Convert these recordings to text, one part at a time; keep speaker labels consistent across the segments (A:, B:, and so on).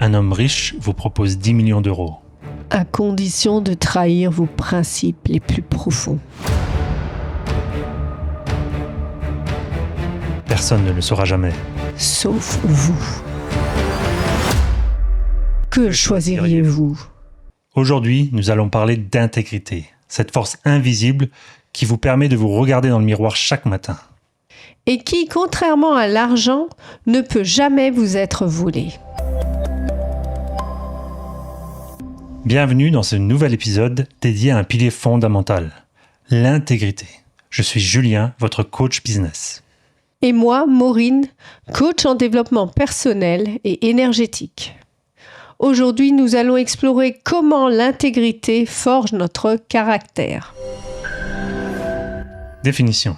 A: un homme riche vous propose 10 millions d'euros.
B: À condition de trahir vos principes les plus profonds.
A: Personne ne le saura jamais.
B: Sauf vous. Que choisiriez-vous ?
A: Aujourd'hui, nous allons parler d'intégrité, cette force invisible qui vous permet de vous regarder dans le miroir chaque matin.
B: Et qui, contrairement à l'argent, ne peut jamais vous être volé.
A: Bienvenue dans ce nouvel épisode dédié à un pilier fondamental, l'intégrité. Je suis Julien, votre coach business.
B: Et moi, Maureen, coach en développement personnel et énergétique. Aujourd'hui, nous allons explorer comment l'intégrité forge notre caractère.
A: Définition.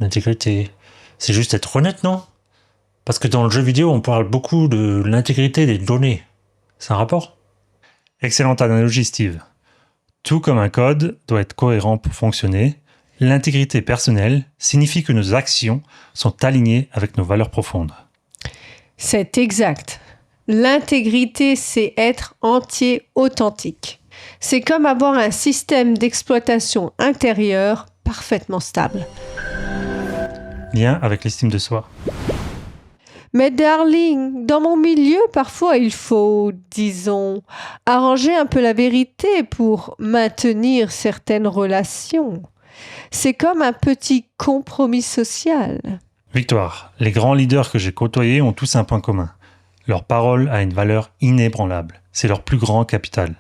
A: L'intégrité, c'est juste être honnête, non ? Parce que dans le jeu vidéo, on parle beaucoup de l'intégrité des données. C'est un rapport ? Excellente analogie, Steve. Tout comme un code doit être cohérent pour fonctionner, l'intégrité personnelle signifie que nos actions sont alignées avec nos valeurs profondes.
B: C'est exact. L'intégrité, c'est être entier, authentique. C'est comme avoir un système d'exploitation intérieur parfaitement stable.
A: Lien avec l'estime de soi.
B: Mais darling, dans mon milieu, parfois il faut, disons, arranger un peu la vérité pour maintenir certaines relations. C'est comme un petit compromis social.
A: Victoire. Les grands leaders que j'ai côtoyés ont tous un point commun. Leur parole a une valeur inébranlable. C'est leur plus grand capital.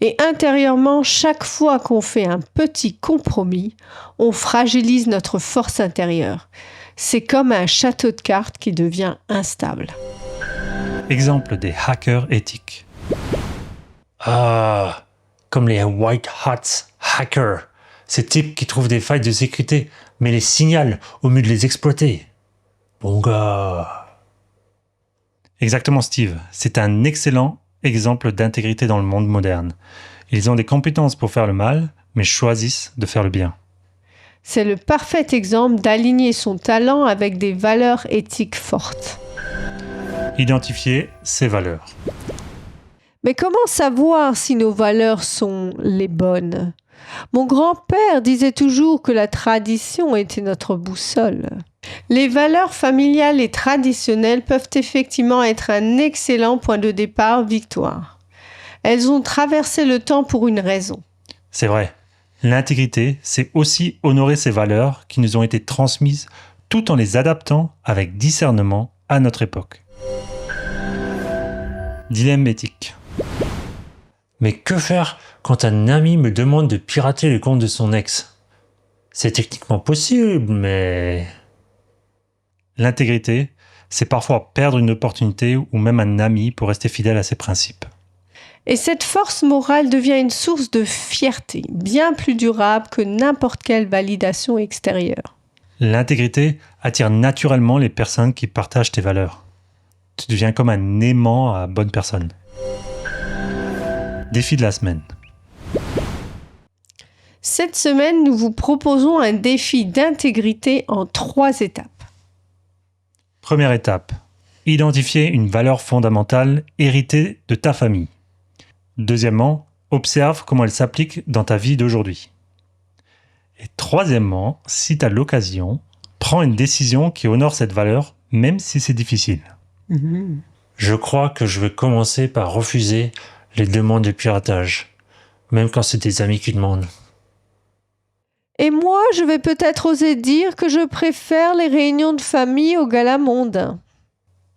B: Et intérieurement, chaque fois qu'on fait un petit compromis, on fragilise notre force intérieure. C'est comme un château de cartes qui devient instable.
A: Exemple des hackers éthiques. Ah, comme les white hats hackers. Ces types qui trouvent des failles de sécurité, mais les signalent au mieux de les exploiter. Bon gars. Exactement, Steve. C'est un excellent exemple d'intégrité dans le monde moderne. Ils ont des compétences pour faire le mal, mais choisissent de faire le bien.
B: C'est le parfait exemple d'aligner son talent avec des valeurs éthiques fortes.
A: Identifier ses valeurs.
B: Mais comment savoir si nos valeurs sont les bonnes ? Mon grand-père disait toujours que la tradition était notre boussole. Les valeurs familiales et traditionnelles peuvent effectivement être un excellent point de départ, Victoire. Elles ont traversé le temps pour une raison.
A: C'est vrai. L'intégrité, c'est aussi honorer ces valeurs qui nous ont été transmises tout en les adaptant avec discernement à notre époque. Dilemme éthique. Mais que faire quand un ami me demande de pirater le compte de son ex ? C'est techniquement possible, mais... L'intégrité, c'est parfois perdre une opportunité ou même un ami pour rester fidèle à ses principes.
B: Et cette force morale devient une source de fierté, bien plus durable que n'importe quelle validation extérieure.
A: L'intégrité attire naturellement les personnes qui partagent tes valeurs. Tu deviens comme un aimant à bonne personne. Défi de la semaine.
B: Cette semaine, nous vous proposons un défi d'intégrité en 3 étapes.
A: Première étape. Identifier une valeur fondamentale héritée de ta famille. Deuxièmement, observe comment elle s'applique dans ta vie d'aujourd'hui. Et troisièmement, si tu as l'occasion, prends une décision qui honore cette valeur, même si c'est difficile. Je crois que je vais commencer par refuser les demandes de piratage, même quand c'est des amis qui demandent.
B: Et moi, je vais peut-être oser dire que je préfère les réunions de famille au gala mondain.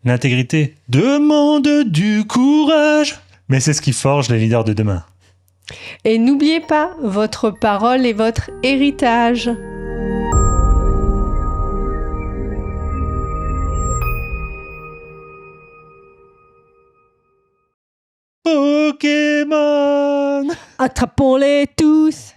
A: L'intégrité demande du courage, mais c'est ce qui forge les leaders de demain.
B: Et n'oubliez pas, votre parole est votre héritage.
A: Pokémon!
B: Attrapons-les tous!